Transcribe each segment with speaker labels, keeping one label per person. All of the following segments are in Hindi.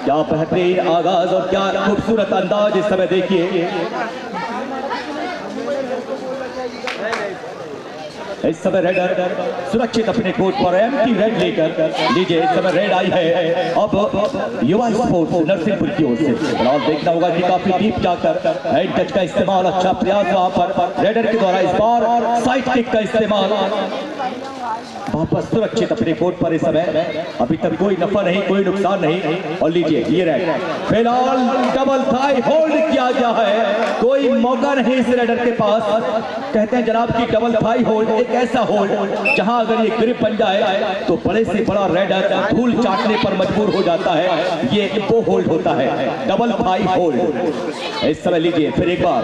Speaker 1: क्या बेहतरीन आगाज और क्या खूबसूरत अंदाज इस समय देखिए। इस समय रेडर सुरक्षित अपने कोर्ट पर एम्प्टी रेड लेकर लीजिए। इस समय रेड आई है अब युवा स्पोर्ट्स नरसिंहपुर की ओर से। फिलहाल देखना होगा कि काफी डीप जाकर हैंड टच का इस्तेमाल, अच्छा प्रयास वहां पर रेडर के द्वारा। इस बार साइड किक का इस्तेमाल, वापस सुरक्षित अपने कोर्ट पर। इस समय अभी तक कोई नफा नहीं, कोई नुकसान नहीं। और लीजिए ये रेड फिलहाल डबल थाई होल्ड किया गया है, कोई मौका नहीं इस रेडर के पास। कहते हैं जनाब की डबल थाई होल्ड एक ऐसा होल्ड जहां अगर ये ग्रिप बन जाए तो बड़े से बड़ा रेडर धूल चाटने पर मजबूर हो जाता है। ये वो होल्ड होता है, डबल थाई होल्ड। इस समय लीजिए फिर एक बार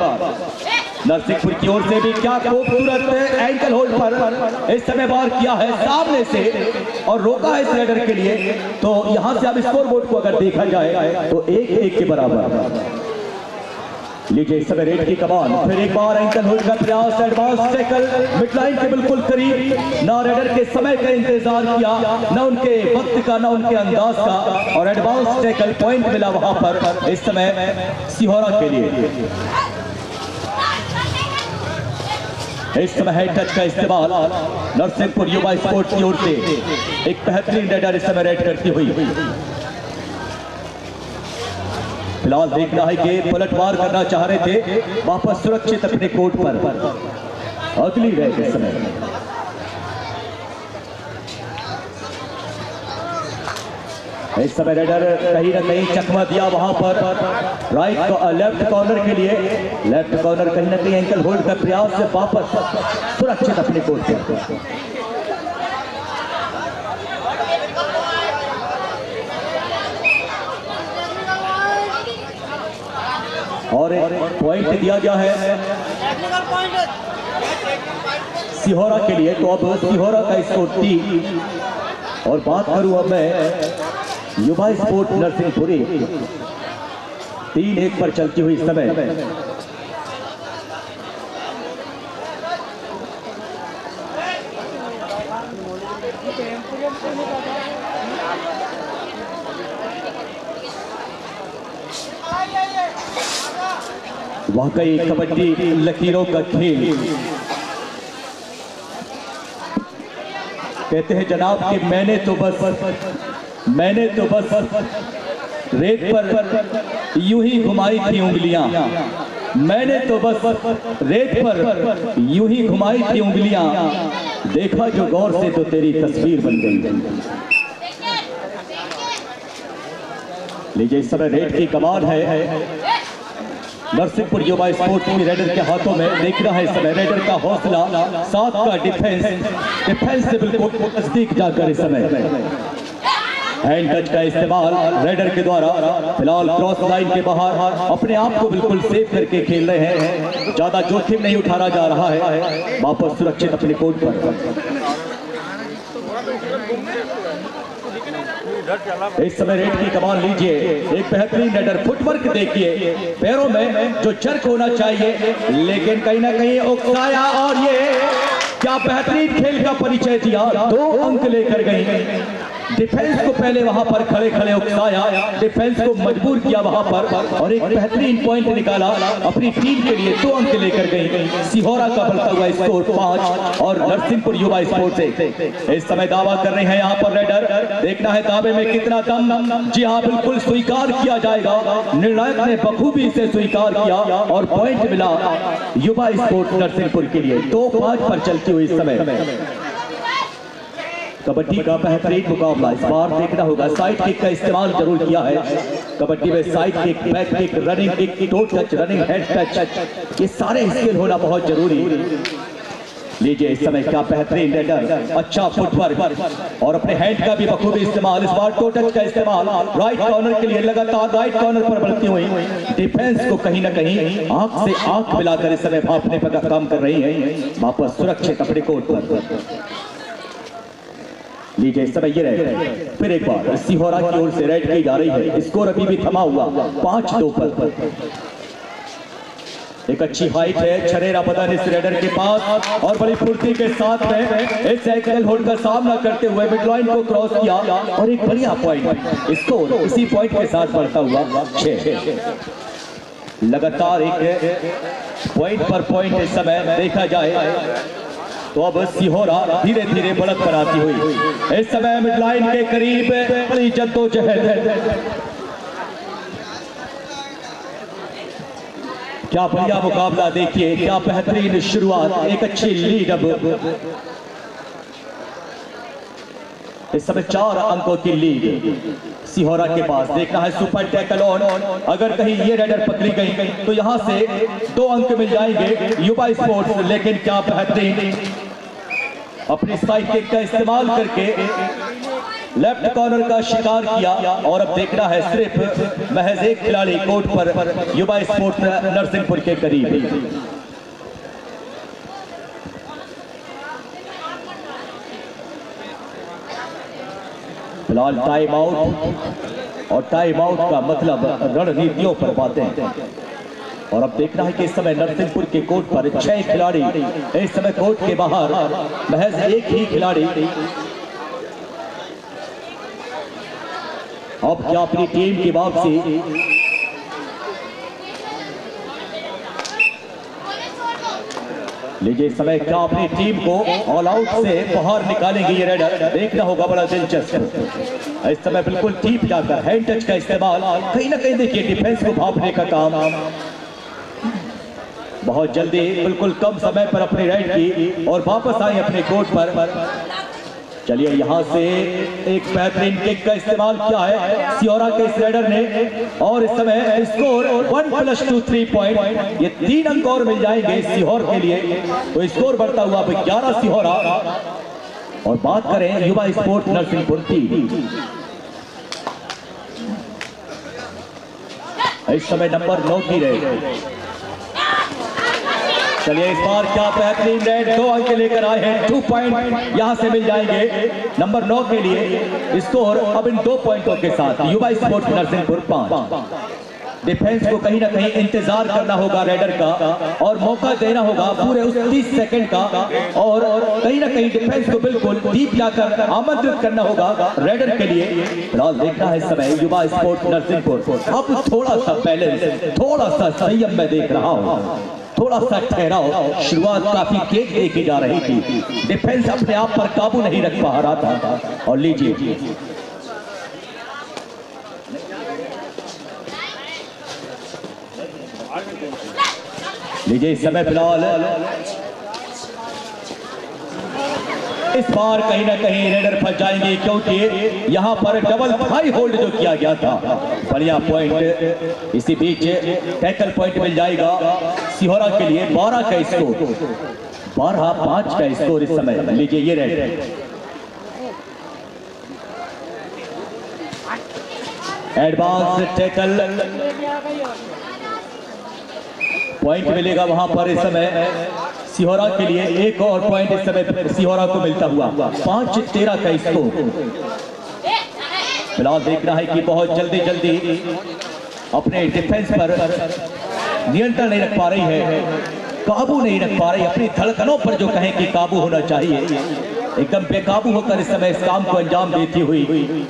Speaker 1: नरसिंहपुर की ओर से भी क्या खूबसूरत एंकल होल्ड पर इस समय बार किया है सामने से और रोका है इस रेडर के लिए। तो यहां से अब स्कोर बोर्ड को अगर देखा जाए तो 1-1 के बराबर। लीजिए इस समय रेड की कमान, फिर एक बार एंकल होल्ड का प्रयास, एडवांस टैकल मिडलाइन के बिल्कुल करीब। ना रेडर के समय का इंतजार किया, ना उनके वक्त का, ना उनके अंदाज का, और एडवांस टैकल पॉइंट मिला वहां पर इस समय सिहोरा के लिए। इस समय हेड टच का इस्तेमाल नरसिंहपुर युवा स्पोर्ट्स की ओर से। एक बेहतरीन रेडर इस समय रेड करती हुई। फिलहाल देखना है कि पलटवार करना चाह रहे थे, वापस सुरक्षित अपने कोर्ट पर। अगली रेड इस समय इस समय रेडर कहीं ना कहीं चकमा दिया वहां पर लेफ्ट कॉर्नर के लिए। लेफ्ट कॉर्नर कहीं ना कहीं एंकल होल्ड का प्रयास से वापस सुरक्षित अपने कोर्ट पर। और पॉइंट दिया गया है सिहोरा के लिए। तो अब सिहोरा का स्कोर 3। और बात करूं अब मैं युवा स्पोर्ट नरसिंहपुरी 3-1 पर चलती हुई समय। वाकई कबड्डी लकीरों का खेल। कहते हैं जनाब कि मैंने तो बस रेत पर यूं ही घुमाई थी उंगलियां। मैंने तो बस रेत पर यूं ही घुमाई थी उंगलियां, देखा जो गौर से तो तेरी तस्वीर बन गई। लीजिए इस समय रेड की कमान है नरसिंहपुर युवा स्पोर्ट्स की रेडर के हाथों में। देख रहा है इस समय रेडर का हौसला, साथ का डिफेंस से बिल्कुल नजदीक जाकर इस समय हैंड टच का इस्तेमाल रेडर के द्वारा। फिलहाल क्रॉस लाइन के बाहर अपने आप को बिल्कुल सेफ करके खेल रहे हैं, ज्यादा जोखिम नहीं उठाना जा रहा है, वापस सुरक्षित अपने कोर्ट पर। इस समय रेड की कमान लीजिए। एक बेहतरीन रेडर फुटवर्क देखिए, पैरों में जो चरक होना चाहिए लेकिन कहीं ना कहीं उकसाया, और ये क्या बेहतरीन खेल का परिचय दिया। 2 अंक लेकर गई। डिफेंस को पहले वहां पर खड़े खड़े उकसाया, डिफेंस को मजबूर किया वहां पर, और एक बेहतरीन पॉइंट निकाला अपनी टीम के लिए। 2 अंक लेकर गई। सिहोरा का बढ़ता हुआ स्कोर 5 और नरसिंहपुर युवा स्पोर्ट्स से इस समय दावा कर रहे हैं यहाँ पर रेडर। देखना है दावे में कितना दम। जी हाँ, बिल्कुल स्वीकार किया जाएगा। निर्णायक ने बखूबी इसे स्वीकार किया और पॉइंट मिला युवा स्पोर्ट्स नरसिंहपुर के लिए। 2-5 पर चलती हुई इस समय कबड्डी का बेहतरीन मुकाबला। इस बार देखना होगा साइड किक का इस्तेमाल जरूर किया है कबड्डी में। Side kick, back kick, running kick, to touch, running head touch, ये सारे स्किल होना बहुत जरूरी। लीजिए इस समय क्या बेहतरीन रेडर, अच्छा फुटवर्क और अपने हैंड का भी बखूबी इस्तेमाल। इस बार टो टच का इस्तेमाल राइट कॉर्नर के लिए, लगातार राइट कॉर्नर पर बढ़ती हुई डिफेंस को कहीं ना कहीं आंख से आंख मिलाकर इस समय भापने पर काम कर रही है, वापस सुरक्षित अपने कोर्ट पर। लीजिए इस समय ये रेड फिर एक बार सिहोरा की ओर से रेड की जा रही है। स्कोर अभी भी थमा हुआ 5-2 पर। एक अच्छी हाइट है, छरेरा बदन इस रेडर के पास और बड़ी फुर्ती के साथ में इस साइकिल होल्ड का सामना करते हुए मिड लाइन को क्रॉस किया और एक बढ़िया पॉइंट स्कोर इसी पॉइंट के साथ बढ़ता हुआ 6। लगातार एक पॉइंट पर पॉइंट इस समय देखा जाए तो अब सिहोरा धीरे धीरे बढ़त पर आती हुई इस समय मिड लाइन के करीब बड़ी जद्दोजहद। क्या बढ़िया मुकाबला देखिए, क्या बेहतरीन शुरुआत, एक अच्छी लीड। अब इस समय 4 अंकों की लीड सिहोरा के पास। देखना है सुपर टैकल ऑन, अगर कहीं ये रेडर पकड़ी गई तो यहां से 2 अंक मिल जाएंगे युवा स्पोर्ट्स। लेकिन क्या बेहतरीन अपनी साइकिल का इस्तेमाल करके लेफ्ट कॉर्नर का शिकार किया और अब देखना है सिर्फ महज एक खिलाड़ी कोर्ट पर युवा स्पोर्ट्स नरसिंहपुर के करीब। फिलहाल टाइम आउट और टाइम आउट का मतलब रणनीतियों पर बातें। और अब देखना है कि इस समय नरसिंहपुर के कोर्ट पर 6 खिलाड़ी, इस समय कोर्ट के बाहर महज एक ही खिलाड़ी। अब क्या अपनी टीम की वापसी, लीजिए इस समय क्या अपनी टीम को ऑल आउट से बाहर निकालेंगे ये रेडर, देखना होगा बड़ा दिलचस्प। इस समय बिल्कुल ठीक जाकर हैंड टच का इस्तेमाल, कहीं ना कहीं देखिए डिफेंस को भापने का काम। बहुत जल्दी बिल्कुल कम समय पर अपनी राइड की और वापस आए अपने कोर्ट पर। चलिए यहां से एक बेहतरीन किक का इस्तेमाल किया है सिहोरा के इस रेडर ने और इस समय स्कोर 1+2 3 पॉइंट, ये 3 अंक और मिल जाएंगे सिहोर के लिए तो स्कोर बढ़ता हुआ 11 सिहोरा। और बात करें युवा स्पोर्ट्स नरसिंहपुर की, इस समय नंबर 9 की रेड। चलिए इस बार क्या बेहतरीन रेड, 2 अंक लेकर आए हैं, 2 पॉइंट यहां से मिल जाएंगे नंबर 9 के लिए। स्कोर अब इन 2 पॉइंटों के साथ युवा स्पोर्ट्स नरसिंहपुर 5। डिफेंस को कहीं ना कहीं इंतजार करना होगा रेडर का और मौका देना होगा पूरे उस 30 सेकंड का और कहीं ना कहीं डिफेंस को बिल्कुल डीप जाकर आमंत्रित करना होगा रेडर के लिए। फिलहाल देखना है इस समय युवा स्पोर्ट्स नरसिंहपुर अब थोड़ा सा बैलेंस, थोड़ा सा संयम में देख रहा हूं, थोड़ा सा ठहराव। शुरुआत काफी तेज देखी जा रही थी, डिफेंस अपने आप पर काबू नहीं रख पा रहा था। और लीजिए लीजिए इस समय फिलहाल इस बार कहीं ना कहीं रेडर फंस जाएंगे क्योंकि यहां पर डबल हाई होल्ड जो किया गया था। बढ़िया पॉइंट, इसी बीच टैकल पॉइंट मिल जाएगा सिहोरा के लिए। 12 का स्कोर, 12-5 का स्कोर इस समय। लीजिए ये रेड, एडवांस टैकल पॉइंट मिलेगा वहां पर इस समय सिहोरा के लिए। एक और पॉइंट इस समय सिहोरा को मिलता हुआ 5-13 का स्कोर। फिलहाल देखना है कि बहुत जल्दी जल्दी अपने डिफेंस पर नियंत्रण नहीं रख पा रही है, काबू नहीं रख पा रही, अपनी धड़कनों पर जो कहें कि काबू होना चाहिए, एकदम बेकाबू होकर इस समय इस काम को अंजाम देती हुई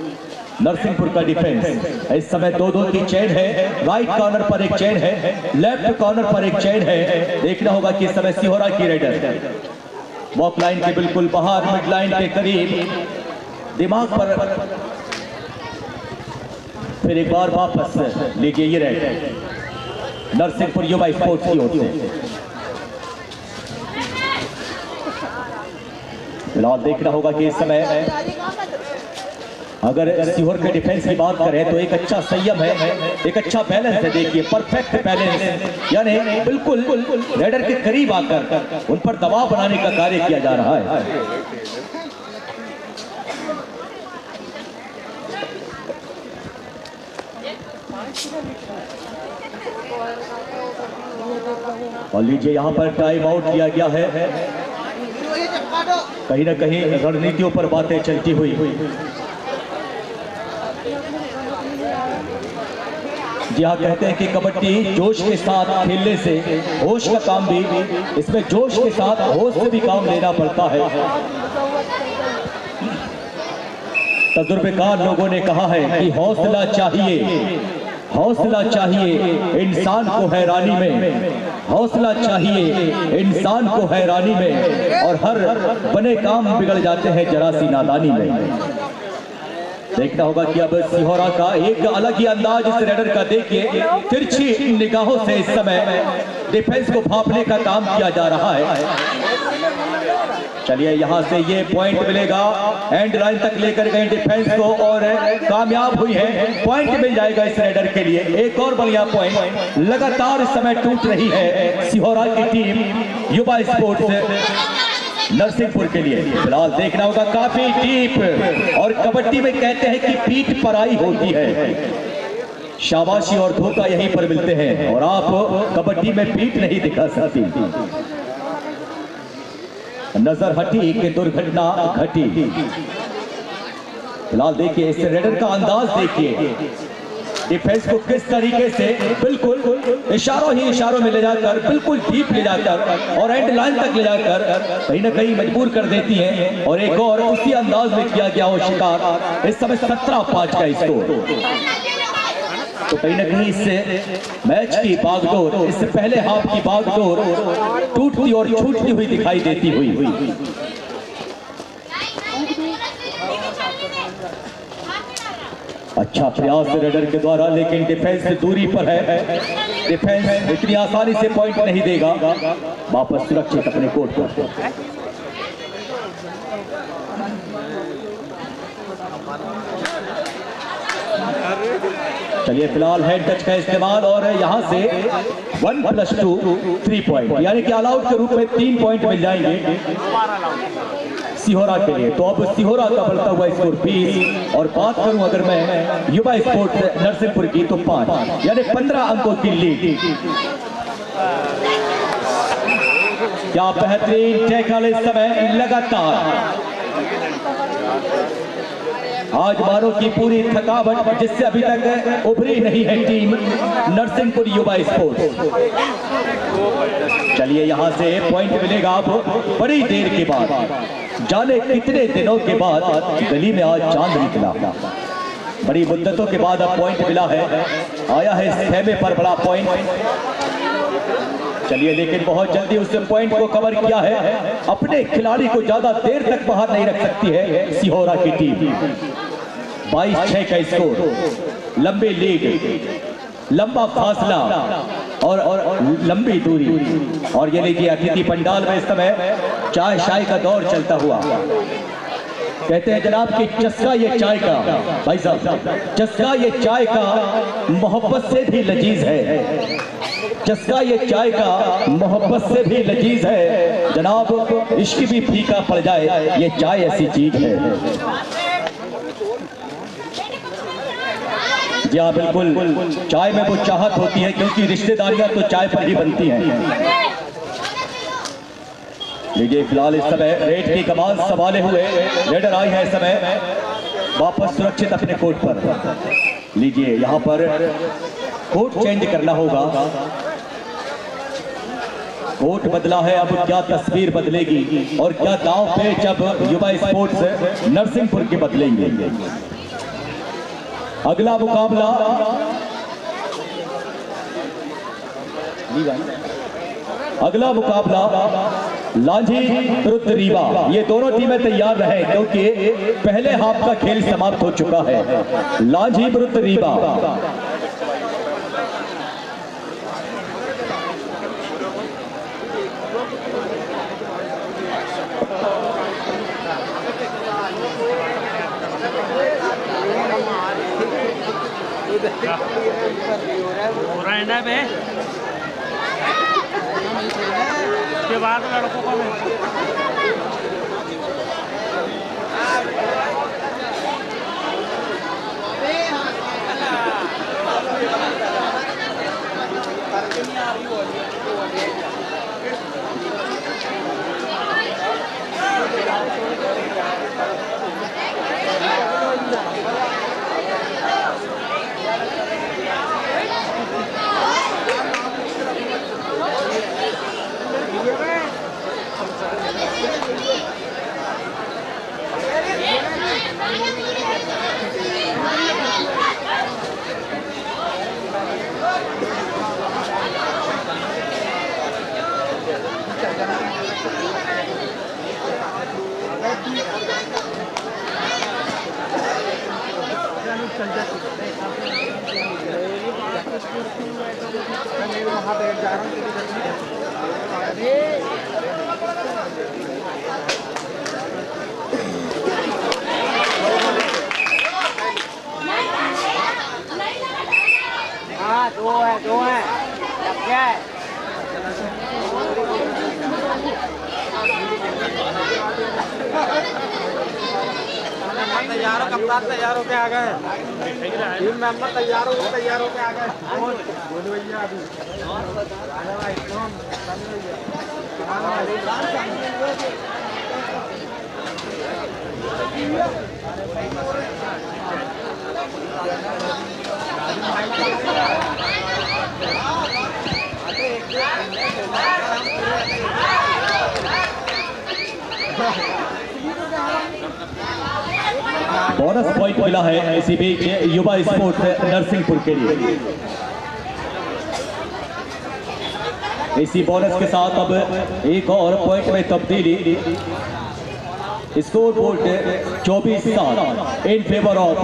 Speaker 1: नरसिंहपुर का डिफेंस। इस समय 2-2 की चेन है, राइट कॉर्नर पर एक चेन है, लेफ्ट कॉर्नर पर एक चेन है। देखना होगा कि इस समय सिहोरा की रेडर वॉक लाइन के बिल्कुल बाहर, मिड लाइन के करीब, दिमाग पर फिर एक बार वापस। लीजिए ये रेड नरसिंहपुर युवा स्पोर्ट्स की ओर से। फिलहाल देखना होगा कि इस समय अगर सिहोर के डिफेंस की बात करें तो एक अच्छा संयम है, एक अच्छा बैलेंस है। देखिए परफेक्ट बैलेंस, यानी बिल्कुल रेडर के करीब आकर उन पर दबाव बनाने का कार्य किया जा रहा है। और लीजिए यहां पर टाइम आउट किया गया है, कहीं ना कहीं रणनीतियों पर बातें चलती हुई। जी हाँ, कहते हैं कि कबड्डी जोश के साथ खेलने से होश का काम भी, इसमें जोश के साथ होश से भी काम लेना पड़ता है। तजुर्बेकार लोगों ने कहा है कि हौसला चाहिए, हौसला चाहिए इंसान को हैरानी में, हौसला चाहिए इंसान को हैरानी में, और हर बने काम बिगड़ जाते हैं जरा सी नादानी में। देखना होगा कि अब सिहोरा का एक अलग ही अंदाज इस रेडर का देखिए, तिरछी निगाहों से इस समय डिफेंस को भांपने का काम किया जा रहा है। चलिए यहां से ये पॉइंट मिलेगा, एंड लाइन तक लेकर गए डिफेंस को और कामयाब हुई है, पॉइंट मिल जाएगा इस रेडर के लिए। एक और बढ़िया पॉइंट लगातार इस समय टूट रही है सिहोरा की टीम युवा स्पोर्ट्स नरसिंहपुर के लिए। फिलहाल देखना होगा काफी डीप, और कबड्डी में कहते हैं कि पीठ पराई होती है, शाबाशी और धोखा यहीं पर मिलते हैं, और आप कबड्डी में पीठ नहीं दिखा सकती। नजर हटी कि दुर्घटना घटी। फिलहाल देखिए इस रेडर का अंदाज देखिए, डिफेंस को किस तरीके से बिल्कुल इशारों ही इशारों में ले जाकर, बिल्कुल डीप ले जाकर और एंड लाइन तक ले जाकर कहीं ना कहीं मजबूर कर देती हैं। और एक और उसी अंदाज में किया गया हो शिकार। इस समय 17-5 का स्कोर। तो कहीं ना कहीं इससे मैच की बागडोर, इससे पहले हाफ की बागडोर टूटती और छूटती हुई दिखाई देती हुई। अच्छा प्रयास रेडर के द्वारा, लेकिन डिफेंस दूरी पर है, डिफेंस इतनी आसानी से पॉइंट नहीं देगा। वापस सुरक्षित अपने कोर्ट पर। चलिए फिलहाल हेड टच का इस्तेमाल, और यहां से 1+2 3 पॉइंट, यानी कि ऑल आउट के रूप में 3 पॉइंट मिल जाएंगे सिहोरा के लिए। तो अब सिहोरा का बढ़ता हुआ स्कोर 20, और बात करूं अगर मैं युवा स्पोर्ट्स नरसिंहपुर की तो 5, यानी 15 अंकों की लीड। क्या बेहतरीन टैकल इस समय लगातार। आज मानो की पूरी थकावट जिससे अभी तक उभरी नहीं है टीम नरसिंहपुर युवा स्पोर्ट्स। चलिए यहां से पॉइंट मिलेगा अब बड़ी देर के बाद, जाने कितने दिनों के बाद गली में आज चांद निकला। बड़ी मुद्दतों के बाद अब पॉइंट मिला है, आया है इस खेमे पर बड़ा पॉइंट। चलिए लेकिन बहुत जल्दी उस पॉइंट को कवर किया है, अपने खिलाड़ी को ज्यादा देर तक बाहर नहीं रख सकती है सिहोरा की टीम। 22-6 का स्कोर, लंबी लीड, लंबा फासला और लंबी दूरी। और ये लीजिए अतिथि पंडाल में इस समय चाय शाय का दौर चलता हुआ। कहते हैं जनाब कि चस्का ये चाय का, भाई साहब चस्का ये चाय का मोहब्बत से भी लजीज है, चस्का ये चाय का मोहब्बत से भी लजीज है। जनाब इश्क भी फीका पड़ जाए, ये चाय ऐसी चीज है। जी हाँ बिल्कुल, चाय में वो चाहत होती है, क्योंकि रिश्तेदारियां तो चाय पर ही बनती हैं। लीजिए फिलहाल इस समय रेड की कमान संभाले हुए रेडर आई है इस समय वापस सुरक्षित अपने कोर्ट पर। लीजिए यहाँ पर कोर्ट चेंज करना होगा, कोर्ट बदला है, अब क्या तस्वीर बदलेगी और क्या दांव पे जब युवा स्पोर्ट्स नरसिंहपुर के बदलेंगे। अगला मुकाबला लांझी विरुद्ध रीवा। ये दोनों टीमें तैयार रहे क्योंकि पहले हाफ का खेल समाप्त हो चुका है। लांझी विरुद्ध रीवा।
Speaker 2: के बाद लड़कों को हाँ दो है लग गया है। तैयार हो कप्तान, तैयार होके आ गए टीम मेंबर, तैयार होके आ गए।
Speaker 1: बोनस पॉइंट मिला है इसी बीच युवा स्पोर्ट्स नरसिंहपुर के लिए। इसी बोनस के साथ अब एक और पॉइंट में तब्दीली। Score board 24-7 in favour of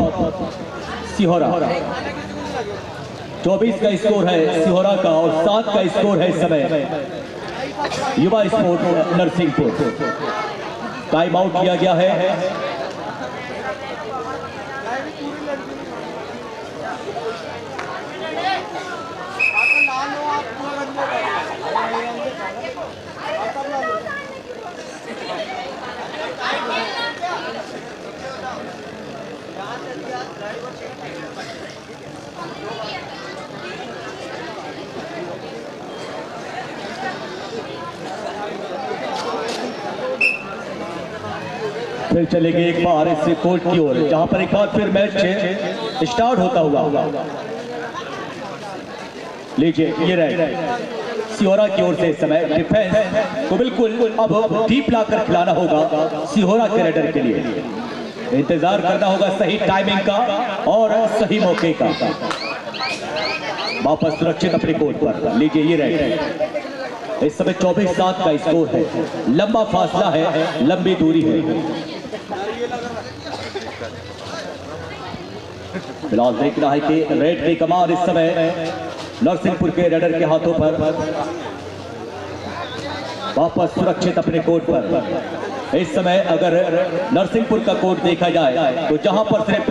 Speaker 1: Sihora. 24 का स्कोर है सिहोरा का और 7 का स्कोर है इस समय युवा स्पोर्ट्स नरसिंहपुर। टाइम आउट किया गया है। फिर चलेंगे एक बार इस कोर्ट की ओर, जहां पर एक बार फिर मैच स्टार्ट होता हुआ। लीजिए ये राइट सिहोरा की ओर से इस समय डिफेंस को बिल्कुल अब डीप लाकर खिलाना होगा सिहोरा के रेडर के लिए। इंतजार करना होगा सही टाइमिंग का और सही मौके का। वापस सुरक्षित अपने कोर्ट पर। लीजिए ये राइट इस समय 24-7 का स्कोर है। लंबा फासला है, लंबी दूरी है। फिलहाल देखना है कि रेड की कमान इस समय नरसिंहपुर के रेडर के हाथों पर। वापस सुरक्षित अपने कोर्ट पर। इस समय अगर नरसिंहपुर का कोर्ट देखा जाए तो जहां पर सिर्फ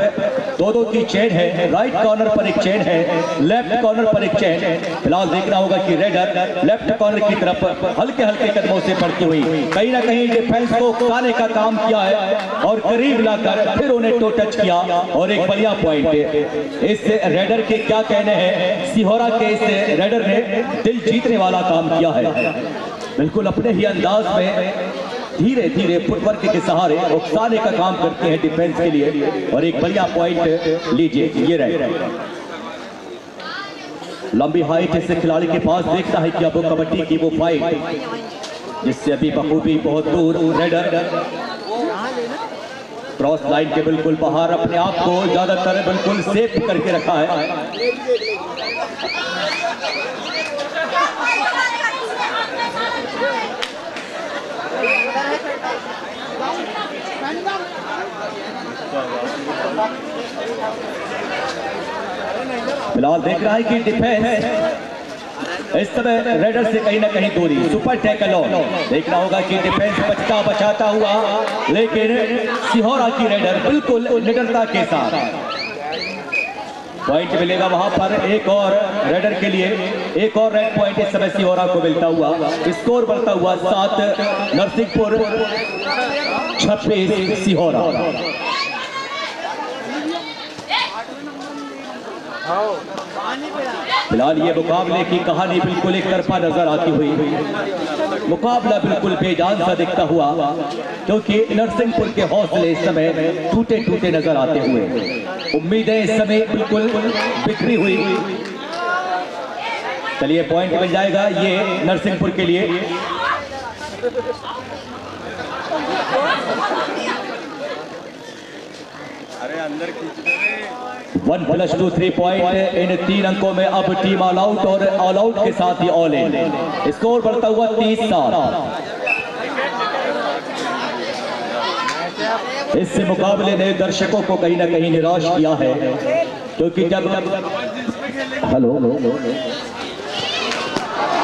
Speaker 1: दो की चेन है, राइट कॉर्नर पर एक चेन है, लेफ्ट कॉर्नर पर एक चेन है। फिलहाल देखना होगा कि रेडर लेफ्ट कॉर्नर की तरफ हल्के हल्के कदमों से बढ़ती हुई कहीं ना कहीं डिफेंस को खाने का काम किया है और करीब लाकर फिर उन्हें टो टच किया और एक बढ़िया पॉइंट है। इस रेडर के क्या कहने हैं, सिहोरा के इस रेडर ने दिल जीतने वाला काम किया है। बिल्कुल अपने ही अंदाज में धीरे धीरे फुटवर्क के सहारे उकसाने का काम करते हैं डिफेंस के लिए और एक बढ़िया पॉइंट। लीजिए ये रहे लंबी हाइट इस खिलाड़ी के पास। देखता है कि अब कबड्डी की वो फाइट जिससे अभी बखूबी बहुत दूर रेडर क्रॉस लाइन के बिल्कुल बाहर अपने आप को ज्यादातर बिल्कुल सेफ करके रखा है। फिलहाल देख रहा है कि डिफेंस इस समय रेडर से कहीं ना कहीं दूरी। Super tackle on. देखना होगा कि डिफेंस बचता बचाता हुआ, लेकिन सिहोरा की रेडर बिल्कुल निडरता के साथ पॉइंट मिलेगा वहां पर। एक और रेडर के लिए एक और रेड पॉइंट इस समय सिहोरा को मिलता हुआ। स्कोर बढ़ता हुआ 7 नरसिंहपुर 26 सिहोरा। फिलहाल ये मुकाबले की कहानी बिल्कुल एक तरफा नजर आती हुई, मुकाबला बिल्कुल बेजान सा दिखता हुआ, क्योंकि नरसिंहपुर के हौसले इस समय टूटे टूटे नजर आते हुए, उम्मीदें इस समय बिल्कुल बिखरी हुई। चलिए पॉइंट मिल जाएगा ये नरसिंहपुर के लिए।
Speaker 2: अरे अंदर खींच दे।
Speaker 1: 1+2 3 पॉइंट इन 3 अंकों में अब टीम ऑल आउट और ऑल आउट के साथ ही ऑल इन। स्कोर बढ़ता हुआ 30-7। इस मुकाबले ने दर्शकों को कहीं ना कहीं निराश किया है। क्योंकि जब हेलो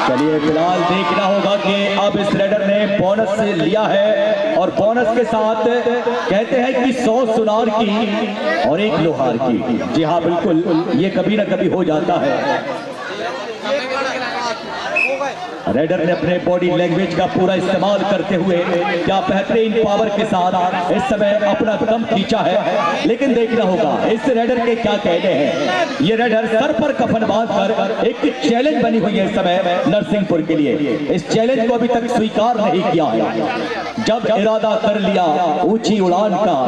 Speaker 1: चलिए फिलहाल देखना होगा कि अब इस रेडर ने बोनस लिया है और बोनस के साथ कहते हैं कि 100 सुनार की और 1 लोहार की। जी हाँ बिल्कुल, ये कभी ना कभी हो जाता है। रेडर ने अपने बॉडी लैंग्वेज का पूरा इस्तेमाल करते हुए क्या बेहतरीन पावर के साथ इस समय अपना दम खींचा है। लेकिन देखना होगा इस रेडर के क्या कहने हैं। ये रेडर सर पर कफन बांधकर एक चैलेंज बनी हुई है इस समय नरसिंहपुर के लिए। इस चैलेंज को अभी तक स्वीकार नहीं किया है। जब इरादा कर लिया ऊंची उड़ान का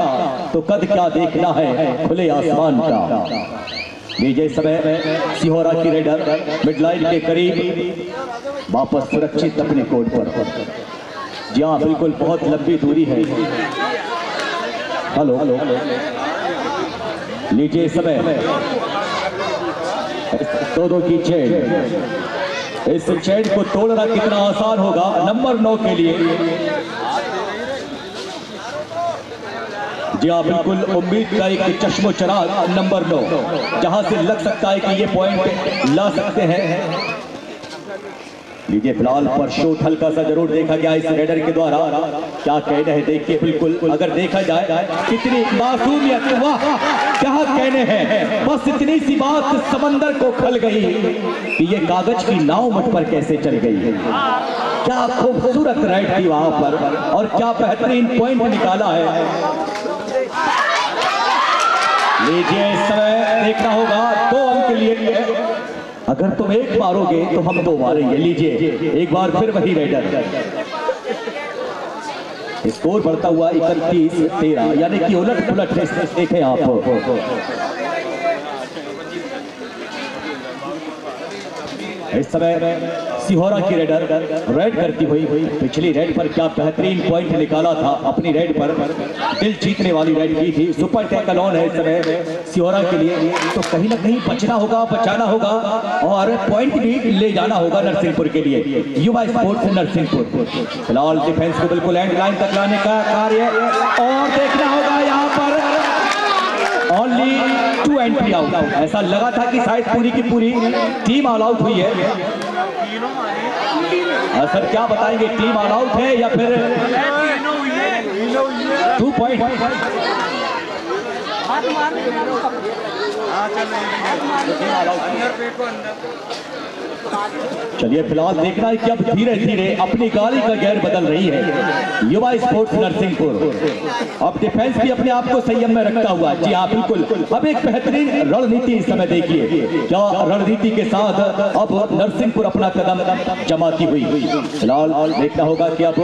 Speaker 1: तो कद क्या देखना है खुले आसमान का। लीजिए समय सिहोरा की रेडर मिडलाइन के करीब वापस सुरक्षित अपने कोर्ट पर। जी हाँ बिल्कुल, बहुत लंबी दूरी है। हेलो लीजिए समय 2-2 की चेन। इस चेन को तोड़ना कितना आसान होगा नंबर 9 के लिए। जी हाँ बिल्कुल, उम्मीद का एक चश्मो चराग नंबर 9, जहां से लग सकता है कि ये पॉइंट ला सकते हैं। लीजिए फिलहाल पर शूट हल्का सा जरूर देखा गया इस रेडर के द्वारा। क्या कहना है देखिए, बिल्कुल अगर देखा जाए कितनी मासूमियत, वाह क्या कहने हैं। बस इतनी सी बात समंदर को खल गई कि ये कागज की नाव मुझ पर कैसे चल गई। क्या खूबसूरत राइड थी वहां पर और क्या बेहतरीन पॉइंट निकाला है। लीजिए इस समय देखना होगा 2 अंक के लिए। अगर तुम 1 मारोगे तो हम 2 मारेंगे। लीजिए एक बार फिर वही रेडर। स्कोर बढ़ता हुआ 31-13, यानी कि उलट पुलट देखें आप। इस समय सिहोरा की रेडर रेड करती हुई पिछली रेड पर क्या बेहतरीन पॉइंट निकाला था। अपनी रेड पर दिल जीतने वाली रेड की थी। सुपर टैकल ऑन है इस समय सिहोरा के लिए, तो कहीं ना कहीं बचना होगा, बचाना होगा और पॉइंट भी ले जाना होगा नरसिंहपुर के लिए। युवा स्पोर्ट्स नरसिंहपुर फिलहाल डिफेंस को बिल्कुल एंड लाइन तक लाने का कार्य और देखना होगा यहाँ पर ओनली 2 एंट्री आउट। ऐसा लगा था कि शायद पूरी की पूरी टीम ऑल आउट हुई है। सर क्या बताएंगे, टीम ऑल आउट है या फिर 2 पॉइंट? चलिए फिलहाल देखना है कि अब धीरे धीरे अपनी गाड़ी का गेयर बदल रही है युवा स्पोर्ट्स नरसिंहपुर। अब डिफेंस भी अपने आप को संयम में रखता हुआ। जी हाँ बिल्कुल, अब एक बेहतरीन रणनीति इस समय देखिए, क्या रणनीति के साथ अब नरसिंहपुर अपना कदम जमाती हुई। फिलहाल देखना होगा कि अब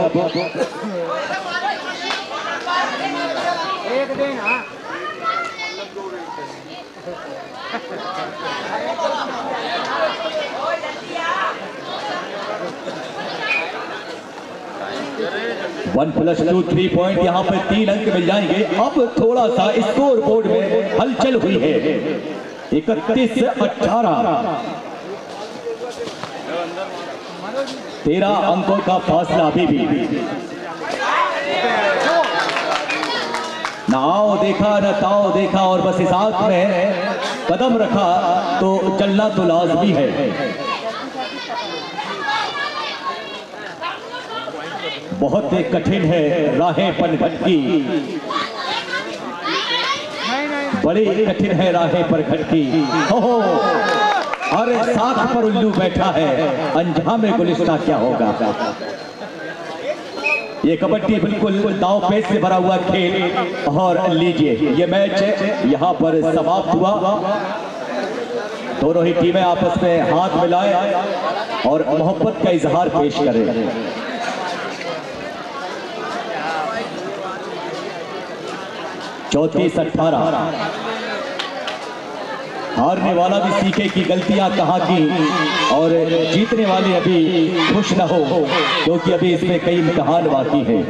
Speaker 1: वन प्लस 2 3 पॉइंट यहाँ पे 3 अंक मिल जाएंगे। अब थोड़ा सा स्कोर बोर्ड में हलचल हुई है। 31-18, 13 अंकों का फासला अभी भी। ना आओ देखा न ताओ देखा और बस इस हाथ में कदम रखा तो चलना तो लाजमी है। बहुत कठिन है राहें पर भटकी, बड़ी कठिन है राहें पर भटकी। हो अरे साथ पर उल्लू बैठा है, अंजाम गुलिस्ता क्या होगा। ये कबड्डी बिल्कुल दांव पेच से भरा हुआ खेल। और लीजिए ये मैच यहाँ पर समाप्त हुआ। दोनों ही टीमें आपस में हाथ मिलाए और मोहब्बत का इजहार पेश करें। चौंतीस 18। हारने वाला भी सीखे कि गलतियां कहाँ की और जीतने वाले अभी खुश न हो, क्योंकि अभी इसमें कई इम्तिहान बाकी हैं।